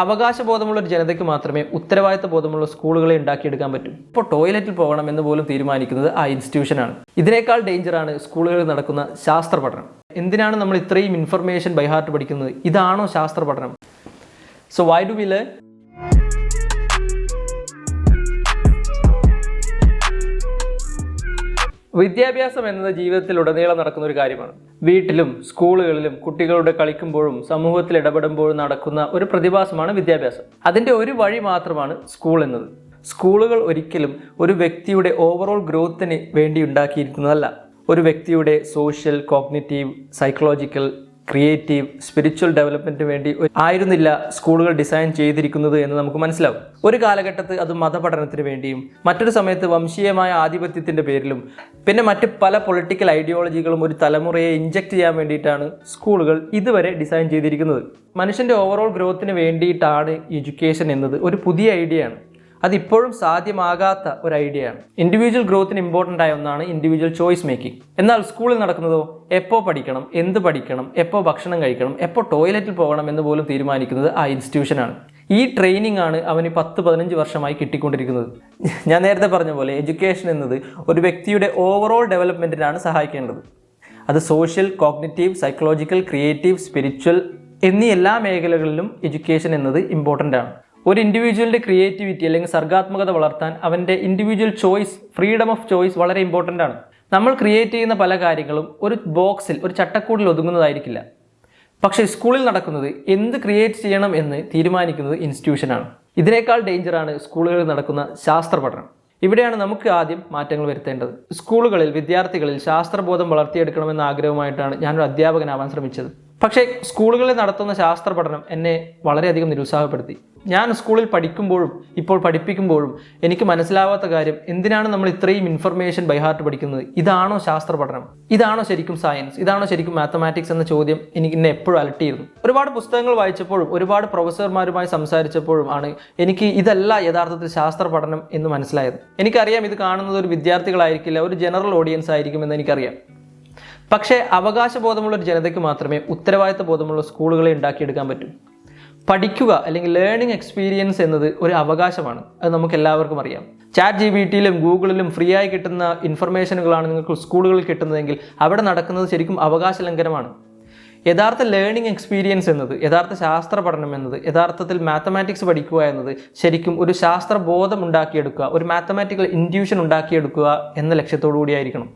അവകാശബോധമുള്ള ഒരു ജനതയ്ക്ക് മാത്രമേ ഉത്തരവാദിത്ത ബോധമുള്ള സ്കൂളുകളെ ഉണ്ടാക്കിയെടുക്കാൻ പറ്റൂ. ഇപ്പോൾ ടോയ്ലറ്റിൽ പോകണം എന്ന് പോലും തീരുമാനിക്കുന്നത് ആ ഇൻസ്റ്റിറ്റ്യൂഷനാണ്. ഇതിനേക്കാൾ ഡേഞ്ചറാണ് സ്കൂളുകളിൽ നടക്കുന്ന ശാസ്ത്ര പഠനം. എന്തിനാണ് നമ്മൾ ഇത്രയും ഇൻഫർമേഷൻ ബൈ ഹാർട്ട് പഠിക്കുന്നത്? ഇതാണോ ശാസ്ത്ര പഠനം? So why do we learn? വിദ്യാഭ്യാസം എന്നത് ജീവിതത്തിലുടനീളം നടക്കുന്ന ഒരു കാര്യമാണ്. വീട്ടിലും സ്കൂളുകളിലും കുട്ടികളുടെ കളിക്കുമ്പോഴും സമൂഹത്തിൽ ഇടപെടുമ്പോഴും നടക്കുന്ന ഒരു പ്രതിഭാസമാണ് വിദ്യാഭ്യാസം. അതിൻ്റെ ഒരു വഴി മാത്രമാണ് സ്കൂൾ എന്നത്. സ്കൂളുകൾ ഒരിക്കലും ഒരു വ്യക്തിയുടെ ഓവറോൾ ഗ്രോത്തിന് വേണ്ടി ഉണ്ടാക്കിയിരിക്കുന്നതല്ല. ഒരു വ്യക്തിയുടെ social, cognitive, psychological, creative, spiritual ഡെവലപ്മെൻറ്റിന് വേണ്ടി ആയിരുന്നില്ല സ്കൂളുകൾ ഡിസൈൻ ചെയ്തിരിക്കുന്നത് എന്ന് നമുക്ക് മനസ്സിലാവും. ഒരു കാലഘട്ടത്ത് അത് മതപഠനത്തിന് വേണ്ടിയും മറ്റൊരു സമയത്ത് വംശീയമായ ആധിപത്യത്തിൻ്റെ പേരിലും പിന്നെ മറ്റ് പല പൊളിറ്റിക്കൽ ഐഡിയോളജികളും ഒരു തലമുറയെ ഇഞ്ചക്ട് ചെയ്യാൻ വേണ്ടിയിട്ടാണ് സ്കൂളുകൾ ഇതുവരെ ഡിസൈൻ ചെയ്തിരിക്കുന്നത്. മനുഷ്യൻ്റെ ഓവറോൾ ഗ്രോത്തിന് വേണ്ടിയിട്ടാണ് എഡ്യൂക്കേഷൻ എന്നത് ഒരു പുതിയ ഐഡിയയാണ്. അതിപ്പോഴും സാധ്യമാകാത്ത ഒരു ഐഡിയയാണ്. ഇൻഡിവിജ്വൽ ഗ്രോത്തിന് ഇമ്പോർട്ടൻ്റ് ആയ ഒന്നാണ് ഇൻഡിവിജ്വൽ ചോയ്സ് മേക്കിംഗ്. എന്നാൽ സ്കൂളിൽ നടക്കുന്നതോ എപ്പോൾ പഠിക്കണം, എന്ത് പഠിക്കണം, എപ്പോൾ ഭക്ഷണം കഴിക്കണം, എപ്പോൾ ടോയ്ലറ്റിൽ പോകണം എന്ന് പോലും തീരുമാനിക്കുന്നത് ആ ഇൻസ്റ്റിറ്റ്യൂഷനാണ്. ഈ ട്രെയിനിങ് ആണ് അവന് 10-15 വർഷമായി കിട്ടിക്കൊണ്ടിരിക്കുന്നത്. ഞാൻ നേരത്തെ പറഞ്ഞ പോലെ എഡ്യൂക്കേഷൻ എന്നത് ഒരു വ്യക്തിയുടെ ഓവറോൾ ഡെവലപ്മെൻറ്റിനാണ് സഹായിക്കേണ്ടത്. അത് social, cognitive, psychological, creative, spiritual എന്നീ എല്ലാ മേഖലകളിലും എഡ്യൂക്കേഷൻ എന്നത് ഇമ്പോർട്ടൻ്റ് ആണ്. ഒരു ഇൻഡിവിജ്വലിൻ്റെ ക്രിയേറ്റിവിറ്റി അല്ലെങ്കിൽ സർഗാത്മകത വളർത്താൻ അവൻ്റെ individual choice, freedom of choice വളരെ ഇമ്പോർട്ടൻ്റ് ആണ്. നമ്മൾ ക്രിയേറ്റ് ചെയ്യുന്ന പല കാര്യങ്ങളും ഒരു ബോക്സിൽ, ഒരു ചട്ടക്കൂടിൽ ഒതുങ്ങുന്നതായിരിക്കില്ല. പക്ഷേ സ്കൂളിൽ നടക്കുന്നത് എന്ത് ക്രിയേറ്റ് ചെയ്യണം എന്ന് തീരുമാനിക്കുന്നത് ഇൻസ്റ്റിറ്റ്യൂഷനാണ്. ഇതിനേക്കാൾ ഡേഞ്ചറാണ് സ്കൂളുകളിൽ നടക്കുന്ന ശാസ്ത്ര പഠനം. ഇവിടെയാണ് നമുക്ക് ആദ്യം മാറ്റങ്ങൾ വരുത്തേണ്ടത്. സ്കൂളുകളിൽ വിദ്യാർത്ഥികളിൽ ശാസ്ത്രബോധം വളർത്തിയെടുക്കണമെന്ന ആഗ്രഹമായിട്ടാണ് ഞാനൊരു അധ്യാപകനാവാൻ ശ്രമിച്ചത്. പക്ഷേ സ്കൂളുകളിൽ നടത്തുന്ന ശാസ്ത്ര പഠനം എന്നെ വളരെയധികം നിരുത്സാഹപ്പെടുത്തി. ഞാൻ സ്കൂളിൽ പഠിക്കുമ്പോഴും ഇപ്പോൾ പഠിപ്പിക്കുമ്പോഴും എനിക്ക് മനസ്സിലാവാത്ത കാര്യം, എന്തിനാണ് നമ്മൾ ഇത്രയും ഇൻഫർമേഷൻ ബൈ ഹാർട്ട് പഠിക്കുന്നത്? ഇതാണോ ശാസ്ത്ര പഠനം? ഇതാണോ ശരിക്കും സയൻസ്? ഇതാണോ ശരിക്കും മാത്തമാറ്റിക്സ് എന്ന ചോദ്യം എന്നെ എപ്പോഴും അലട്ടിയിരുന്നു. ഒരുപാട് പുസ്തകങ്ങൾ വായിച്ചപ്പോഴും ഒരുപാട് പ്രൊഫസർമാരുമായി സംസാരിച്ചപ്പോഴും ആണ് എനിക്ക് ഇതല്ല യഥാർത്ഥത്തിൽ ശാസ്ത്ര പഠനം എന്ന് മനസ്സിലായത്. എനിക്കറിയാം ഇത് കാണുന്നത് ഒരു വിദ്യാർത്ഥികളായിരിക്കില്ല, ഒരു ജനറൽ ഓഡിയൻസ് ആയിരിക്കും എന്ന് എനിക്കറിയാം. പക്ഷേ അവകാശബോധമുള്ള ഒരു ജനതയ്ക്ക് മാത്രമേ ഉത്തരവാദിത്ത ബോധമുള്ള സ്കൂളുകളെ ഉണ്ടാക്കിയെടുക്കാൻ പറ്റൂ. പഠിക്കുക അല്ലെങ്കിൽ ലേണിംഗ് എക്സ്പീരിയൻസ് എന്നത് ഒരു അവകാശമാണ്. അത് നമുക്ക് എല്ലാവർക്കും അറിയാം. ChatGPTയിലും ഗൂഗിളിലും ഫ്രീ ആയി കിട്ടുന്ന ഇൻഫർമേഷനുകളാണ് നിങ്ങൾക്ക് സ്കൂളുകളിൽ കിട്ടുന്നതെങ്കിൽ അവിടെ നടക്കുന്നത് ശരിക്കും അവകാശ ലംഘനമാണ്. യഥാർത്ഥ ലേണിംഗ് എക്സ്പീരിയൻസ് എന്നത്, യഥാർത്ഥ ശാസ്ത്ര പഠനം എന്നത്, യഥാർത്ഥത്തിൽ മാത്തമാറ്റിക്സ് പഠിക്കുക എന്നത് ശരിക്കും ഒരു ശാസ്ത്രബോധം ഉണ്ടാക്കിയെടുക്കുക, ഒരു മാത്തമാറ്റിക്കൽ ഇൻഡ്യൂഷൻ ഉണ്ടാക്കിയെടുക്കുക എന്ന ലക്ഷ്യത്തോടു കൂടിയായിരിക്കണം.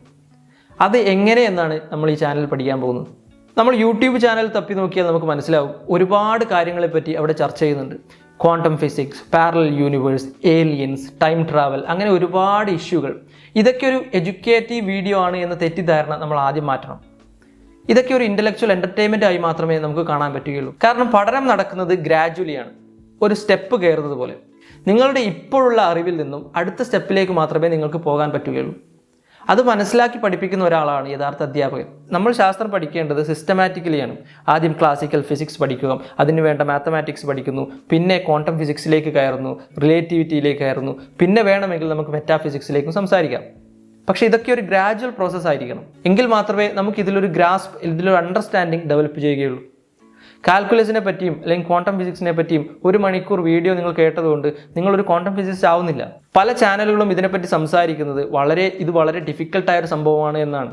അത് എങ്ങനെയെന്നാണ് നമ്മൾ ഈ ചാനൽ പഠിക്കാൻ പോകുന്നത്. നമ്മൾ യൂട്യൂബ് ചാനൽ തപ്പി നോക്കിയാൽ നമുക്ക് മനസ്സിലാവും, ഒരുപാട് കാര്യങ്ങളെപ്പറ്റി അവിടെ ചർച്ച ചെയ്യുന്നുണ്ട്. Quantum physics, parallel universe, aliens, time travel, അങ്ങനെ ഒരുപാട് ഇഷ്യൂകൾ. ഇതൊക്കെ ഒരു എഡ്യൂക്കേറ്റീവ് വീഡിയോ ആണ് എന്ന തെറ്റിദ്ധാരണ നമ്മൾ ആദ്യം മാറ്റണം. ഇതൊക്കെ ഒരു ഇൻ്റലക്ച്വൽ എൻ്റർടൈൻമെൻ്റ് ആയി മാത്രമേ നമുക്ക് കാണാൻ പറ്റുകയുള്ളൂ. കാരണം പഠനം നടക്കുന്നത് ഗ്രാജുവലിയാണ്, ഒരു സ്റ്റെപ്പ് കയറുന്നത് പോലെ. നിങ്ങളുടെ ഇപ്പോഴുള്ള അറിവിൽ നിന്നും അടുത്ത സ്റ്റെപ്പിലേക്ക് മാത്രമേ നിങ്ങൾക്ക് പോകാൻ പറ്റുകയുള്ളൂ. അത് മനസ്സിലാക്കി പഠിപ്പിക്കുന്ന ഒരാളാണ് യഥാർത്ഥ അധ്യാപകൻ. നമ്മൾ ശാസ്ത്രം പഠിക്കേണ്ടത് സിസ്റ്റമാറ്റിക്കലിയാണ്. ആദ്യം ക്ലാസിക്കൽ ഫിസിക്സ് പഠിക്കുക, അതിനുവേണ്ട മാത്തമാറ്റിക്സ് പഠിക്കുന്നു, പിന്നെ ക്വാണ്ടം ഫിസിക്സിലേക്ക് കയറുന്നു, റിലേറ്റിവിറ്റിയിലേക്ക് കയറുന്നു, പിന്നെ വേണമെങ്കിൽ നമുക്ക് മെറ്റാഫിസിക്സിലേക്കും സംസാരിക്കാം. പക്ഷേ ഇതൊക്കെ ഒരു ഗ്രാജുവൽ പ്രോസസ്സ് ആയിരിക്കണം. എങ്കിൽ മാത്രമേ നമുക്ക് ഇതിലൊരു ഗ്രാസ്പ്, ഇതിലൊരു അണ്ടർസ്റ്റാൻഡിങ് ഡെവലപ്പ് ചെയ്യുകയുള്ളൂ. കാൽക്കുലസിനെ പറ്റിയും അല്ലെങ്കിൽ ക്വാണ്ടം ഫിസിക്സിനെ പറ്റിയും 1 മണിക്കൂർ വീഡിയോ നിങ്ങൾ കേട്ടതുകൊണ്ട് നിങ്ങളൊരു ക്വാണ്ടം ഫിസിക്സ് ആവുന്നില്ല. പല ചാനലുകളും ഇതിനെപ്പറ്റി സംസാരിക്കുന്നത് ഇത് വളരെ ഡിഫിക്കൽട്ടായ ഒരു സംഭവമാണ് എന്നാണ്.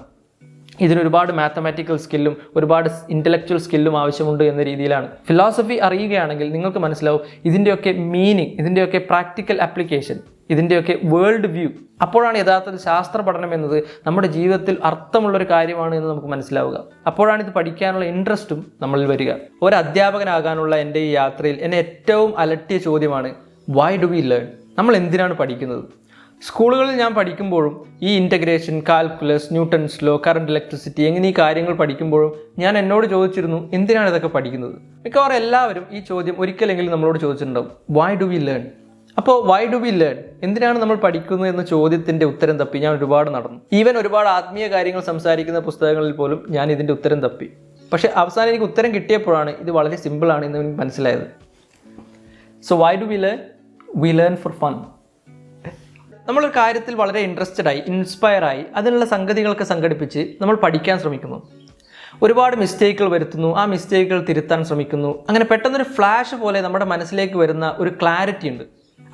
ഇതിനൊരുപാട് മാത്തമാറ്റിക്കൽ സ്കില്ലും ഒരുപാട് ഇൻ്റലക്ച്വൽ സ്കില്ലും ആവശ്യമുണ്ട് എന്ന രീതിയിലാണ്. ഫിലോസഫി അറിയുകയാണെങ്കിൽ നിങ്ങൾക്ക് മനസ്സിലാവും ഇതിൻ്റെയൊക്കെ മീനിങ്, ഇതിൻ്റെയൊക്കെ പ്രാക്ടിക്കൽ ആപ്ലിക്കേഷൻ, ഇതിൻ്റെയൊക്കെ വേൾഡ് വ്യൂ. അപ്പോഴാണ് യഥാർത്ഥത്തിൽ ശാസ്ത്ര പഠനം എന്നത് നമ്മുടെ ജീവിതത്തിൽ അർത്ഥമുള്ളൊരു കാര്യമാണ് എന്ന് നമുക്ക് മനസ്സിലാവുക. അപ്പോഴാണ് ഇത് പഠിക്കാനുള്ള ഇൻട്രസ്റ്റും നമ്മളിൽ വരിക. ഒരു അധ്യാപകനാകാനുള്ള എൻ്റെ ഈ യാത്രയിൽ എന്നെ ഏറ്റവും അലട്ടിയ ചോദ്യമാണ്, വൈ ഡു വി ലേൺ? നമ്മൾ എന്തിനാണ് പഠിക്കുന്നത്? സ്കൂളുകളിൽ ഞാൻ പഠിക്കുമ്പോഴും ഈ integration, calculus, Newton's law, current electricity എങ്ങനെ ഈ കാര്യങ്ങൾ പഠിക്കുമ്പോഴും ഞാൻ എന്നോട് ചോദിച്ചിരുന്നു, എന്തിനാണ് ഇതൊക്കെ പഠിക്കുന്നത്? മിക്കവാറും എല്ലാവരും ഈ ചോദ്യം ഒരിക്കലെങ്കിലും നമ്മളോട് ചോദിച്ചിട്ടുണ്ടാവും, വൈ ഡു വി ലേൺ? അപ്പോൾ വൈ ഡു വി ലേൺ, എന്തിനാണ് നമ്മൾ പഠിക്കുന്നത് എന്ന ചോദ്യത്തിൻ്റെ ഉത്തരം തപ്പി ഞാൻ ഒരുപാട് നടന്നു. ഈവൻ ഒരുപാട് ആത്മീയ കാര്യങ്ങൾ സംസാരിക്കുന്ന പുസ്തകങ്ങളിൽ പോലും ഞാൻ ഇതിൻ്റെ ഉത്തരം തപ്പി. പക്ഷേ അവസാനം എനിക്ക് ഉത്തരം കിട്ടിയപ്പോഴാണ് ഇത് വളരെ സിമ്പിളാണ് എന്ന് എനിക്ക് മനസ്സിലായത്. So why do we learn? We learn for fun. നമ്മളൊരു കാര്യത്തിൽ വളരെ ഇൻട്രസ്റ്റഡായി, ഇൻസ്പയറായി അതിനുള്ള സംഗതികളൊക്കെ സംഘടിപ്പിച്ച് നമ്മൾ പഠിക്കാൻ ശ്രമിക്കുന്നു. ഒരുപാട് മിസ്റ്റേക്കുകൾ വരുത്തുന്നു, ആ മിസ്റ്റേക്കുകൾ തിരുത്താൻ ശ്രമിക്കുന്നു. അങ്ങനെ പെട്ടെന്നൊരു ഫ്ലാഷ് പോലെ നമ്മുടെ മനസ്സിലേക്ക് വരുന്ന ഒരു ക്ലാരിറ്റി ഉണ്ട്.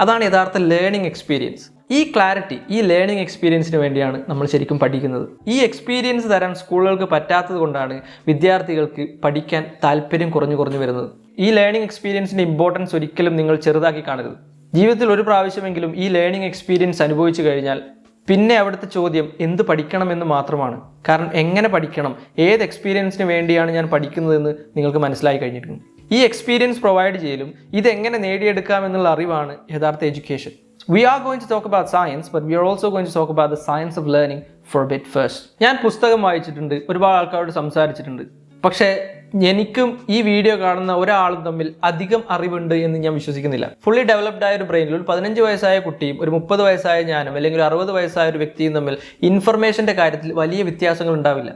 അതാണ് യഥാർത്ഥ ലേണിംഗ് എക്സ്പീരിയൻസ്. ഈ ക്ലാരിറ്റി, ഈ ലേണിംഗ് എക്സ്പീരിയൻസിന് വേണ്ടിയാണ് നമ്മൾ ശരിക്കും പഠിക്കുന്നത്. ഈ എക്സ്പീരിയൻസ് തരാൻ സ്കൂളുകൾക്ക് പറ്റാത്തത് കൊണ്ടാണ് വിദ്യാർത്ഥികൾക്ക് പഠിക്കാൻ താല്പര്യം കുറഞ്ഞു വരുന്നത്. ഈ ലേണിംഗ് എക്സ്പീരിയൻസിൻ്റെ ഇമ്പോർട്ടൻസ് ഒരിക്കലും നിങ്ങൾ ചെറുതാക്കി കാണരുത്. ജീവിതത്തിൽ ഒരു പ്രാവശ്യമെങ്കിലും ഈ ലേണിംഗ് എക്സ്പീരിയൻസ് അനുഭവിച്ചു കഴിഞ്ഞാൽ പിന്നെ അവിടുത്തെ ചോദ്യം എന്ത് പഠിക്കണമെന്ന് മാത്രമാണ്. കാരണം എങ്ങനെ പഠിക്കണം, ഏത് എക്സ്പീരിയൻസിന് വേണ്ടിയാണ് ഞാൻ പഠിക്കുന്നതെന്ന് നിങ്ങൾക്ക് മനസ്സിലായി കഴിഞ്ഞിരിക്കുന്നു. ഈ എക്സ്പീരിയൻസ് പ്രൊവൈഡ് ചെയ്യലും ഇതെങ്ങനെ നേടിയെടുക്കാമെന്നുള്ള അറിവാണ് യഥാർത്ഥ education. We are going to talk about science, but we are also going to talk about the science of learning for a bit first. ഞാൻ പുസ്തകം വായിച്ചിട്ടുണ്ട്, ഒരുപാട് ആൾക്കാരോട് സംസാരിച്ചിട്ടുണ്ട്. പക്ഷേ എനിക്കും ഈ വീഡിയോ കാണുന്ന ഒരാളും തമ്മിൽ അധികം അറിവുണ്ട് എന്ന് ഞാൻ വിശ്വസിക്കുന്നില്ല. ഫുള്ളി ഡെവലപ്ഡ് ആയ ഒരു ബ്രെയിനിൽ ഒരു 15 വയസ്സായ കുട്ടിയും ഒരു 30 വയസ്സായ ഞാനും അല്ലെങ്കിൽ ഒരു 60 വയസ്സായ ഒരു വ്യക്തിയും തമ്മിൽ ഇൻഫർമേഷൻ്റെ കാര്യത്തിൽ വലിയ വ്യത്യാസങ്ങൾ ഉണ്ടാവില്ല.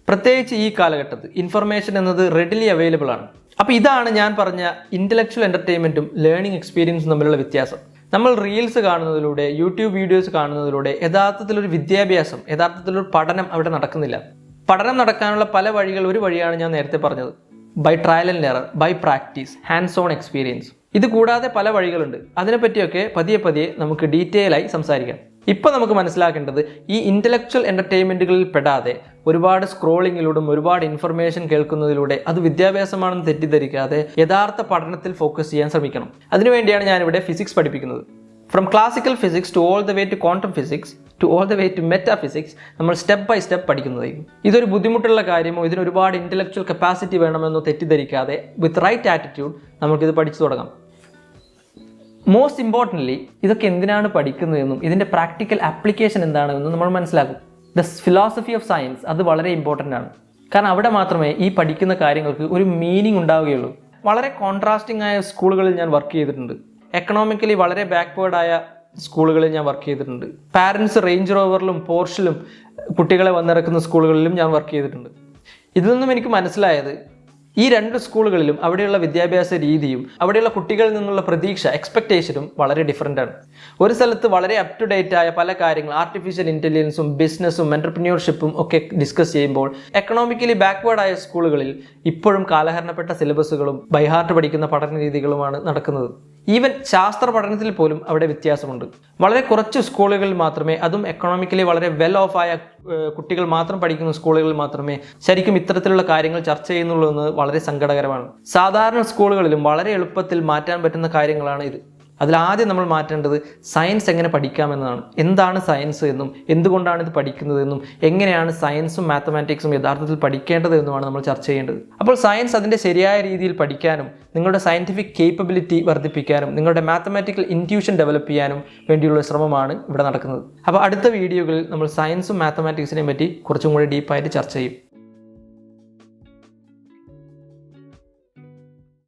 പ്രത്യേകിച്ച് ഈ കാലഘട്ടത്തിൽ ഇൻഫർമേഷൻ എന്നത് റെഡിലി അവൈലബിൾ ആണ്. അപ്പോൾ ഇതാണ് ഞാൻ പറഞ്ഞ ഇൻ്റലക്ച്വൽ എൻ്റർടൈൻമെൻറ്റും ലേണിംഗ് എക്സ്പീരിയൻസും തമ്മിലുള്ള വ്യത്യാസം. നമ്മൾ റീൽസ് കാണുന്നതിലൂടെ, യൂട്യൂബ് വീഡിയോസ് കാണുന്നതിലൂടെ യഥാർത്ഥത്തിലൊരു വിദ്യാഭ്യാസം, യഥാർത്ഥത്തിലൊരു പഠനം അവിടെ നടക്കുന്നില്ല. പഠനം നടക്കാനുള്ള പല വഴികൾ, ഒരു വഴിയാണ് ഞാൻ നേരത്തെ പറഞ്ഞത്, by trial and error, by practice, hands on experience. ഇത് കൂടാതെ പല വഴികളുണ്ട്. അതിനെപ്പറ്റിയൊക്കെ പതിയെ നമുക്ക് ഡീറ്റെയിൽ ആയി സംസാരിക്കാം. ഇപ്പോൾ നമുക്ക് മനസ്സിലാക്കേണ്ടത് ഈ ഇൻ്റലക്ച്വൽ എൻ്റർടൈൻമെൻറ്റുകളിൽ പെടാതെ ഒരുപാട് സ്ക്രോളിങ്ങിലൂടെ, ഒരുപാട് ഇൻഫർമേഷൻ കേൾക്കുന്നതിലൂടെ അത് വിദ്യാഭ്യാസമാണെന്ന് തെറ്റിദ്ധരിക്കാതെ യഥാർത്ഥ പഠനത്തിൽ ഫോക്കസ് ചെയ്യാൻ ശ്രമിക്കണം. അതിനുവേണ്ടിയാണ് ഞാനിവിടെ ഫിസിക്സ് പഠിപ്പിക്കുന്നത്. From classical physics to all the way to quantum physics to all the way to metaphysics നമ്മൾ സ്റ്റെപ്പ് ബൈ സ്റ്റെപ്പ് പഠിക്കുന്നതായിരിക്കും. ഇതൊരു ബുദ്ധിമുട്ടുള്ള കാര്യമോ ഇതിന് ഒരുപാട് ഇൻ്റലക്ച്വൽ കപ്പാസിറ്റി വേണമെന്നോ തെറ്റിദ്ധരിക്കാതെ വിത്ത് റൈറ്റ് ആറ്റിറ്റ്യൂഡ് നമുക്കിത് പഠിച്ചു തുടങ്ങാം. മോസ്റ്റ് ഇമ്പോർട്ടൻ്റ്ലി ഇതൊക്കെ എന്തിനാണ് പഠിക്കുന്നതെന്നും ഇതിൻ്റെ പ്രാക്ടിക്കൽ ആപ്ലിക്കേഷൻ എന്താണെന്നും നമ്മൾ മനസ്സിലാക്കും. ദ ഫിലോസഫി ഓഫ് സയൻസ് അത് വളരെ ഇമ്പോർട്ടൻ്റ് ആണ്. കാരണം അവിടെ മാത്രമേ ഈ പഠിക്കുന്ന കാര്യങ്ങൾക്ക് ഒരു മീനിങ് ഉണ്ടാവുകയുള്ളൂ. വളരെ കോൺട്രാസ്റ്റിംഗ് ആയ സ്കൂളുകളിൽ ഞാൻ വർക്ക് ചെയ്തിട്ടുണ്ട്. എക്കണോമിക്കലി വളരെ ബാക്ക്വേർഡായ സ്കൂളുകളിൽ ഞാൻ വർക്ക് ചെയ്തിട്ടുണ്ട്. പാരൻസ് റേഞ്ച് റോവറിലും പോർഷിലും കുട്ടികളെ വന്നിറക്കുന്ന സ്കൂളുകളിലും ഞാൻ വർക്ക് ചെയ്തിട്ടുണ്ട്. ഇതിൽ നിന്നും എനിക്ക് മനസ്സിലായത് ഈ രണ്ട് സ്കൂളുകളിലും അവിടെയുള്ള വിദ്യാഭ്യാസ രീതിയും അവിടെയുള്ള കുട്ടികളിൽ നിന്നുള്ള പ്രതീക്ഷ, എക്സ്പെക്റ്റേഷനും വളരെ ഡിഫറൻ്റ് ആണ്. ഒരു സ്ഥലത്ത് വളരെ അപ് ടു ഡേറ്റ് ആയ പല കാര്യങ്ങൾ, ആർട്ടിഫിഷ്യൽ ഇൻ്റലിജൻസും ബിസിനസ്സും എൻ്റർപ്രന്യൂർഷിപ്പും ഒക്കെ ഡിസ്കസ് ചെയ്യുമ്പോൾ എക്കണോമിക്കലി ബാക്ക്വേർഡ് ആയ സ്കൂളുകളിൽ ഇപ്പോഴും കാലഹരണപ്പെട്ട സിലബസുകളും ബൈഹാർട്ട് പഠിക്കുന്ന പഠന രീതികളുമാണ് നടക്കുന്നത്. ഈവൻ ശാസ്ത്ര പഠനത്തിൽ പോലും അവിടെ വ്യത്യാസമുണ്ട്. വളരെ കുറച്ച് സ്കൂളുകളിൽ മാത്രമേ, അതും എക്കണോമിക്കലി വളരെ വെൽ ഓഫ് ആയ കുട്ടികൾ മാത്രം പഠിക്കുന്ന സ്കൂളുകളിൽ മാത്രമേ ശരിക്കും ഇത്തരത്തിലുള്ള കാര്യങ്ങൾ ചർച്ച ചെയ്യുന്നുള്ളൂ എന്ന് വളരെ സങ്കടകരമാണ്. സാധാരണ സ്കൂളുകളിലും വളരെ എളുപ്പത്തിൽ മാറ്റാൻ പറ്റുന്ന കാര്യങ്ങളാണ് ഇത്. അതിലാദ്യം നമ്മൾ മാറ്റേണ്ടത് സയൻസ് എങ്ങനെ പഠിക്കാമെന്നതാണ്. എന്താണ് സയൻസ് എന്നും എന്തുകൊണ്ടാണ് ഇത് പഠിക്കുന്നതെന്നും എങ്ങനെയാണ് സയൻസും മാത്തമാറ്റിക്സും യഥാർത്ഥത്തിൽ പഠിക്കേണ്ടത് എന്നുമാണ് നമ്മൾ ചർച്ച ചെയ്യേണ്ടത്. അപ്പോൾ സയൻസ് അതിൻ്റെ ശരിയായ രീതിയിൽ പഠിക്കാനും നിങ്ങളുടെ സയൻറ്റിഫിക് കേപ്പബിലിറ്റി വർദ്ധിപ്പിക്കാനും നിങ്ങളുടെ മാത്തമാറ്റിക്കൽ ഇൻറ്റ്യൂഷൻ ഡെവലപ്പ് ചെയ്യാനും വേണ്ടിയുള്ള ശ്രമമാണ് ഇവിടെ നടക്കുന്നത്. അപ്പോൾ അടുത്ത വീഡിയോകളിൽ നമ്മൾ സയൻസും മാത്തമാറ്റിക്സിനെയും പറ്റി കുറച്ചും കൂടി ഡീപ്പായിട്ട് ചർച്ച ചെയ്യും.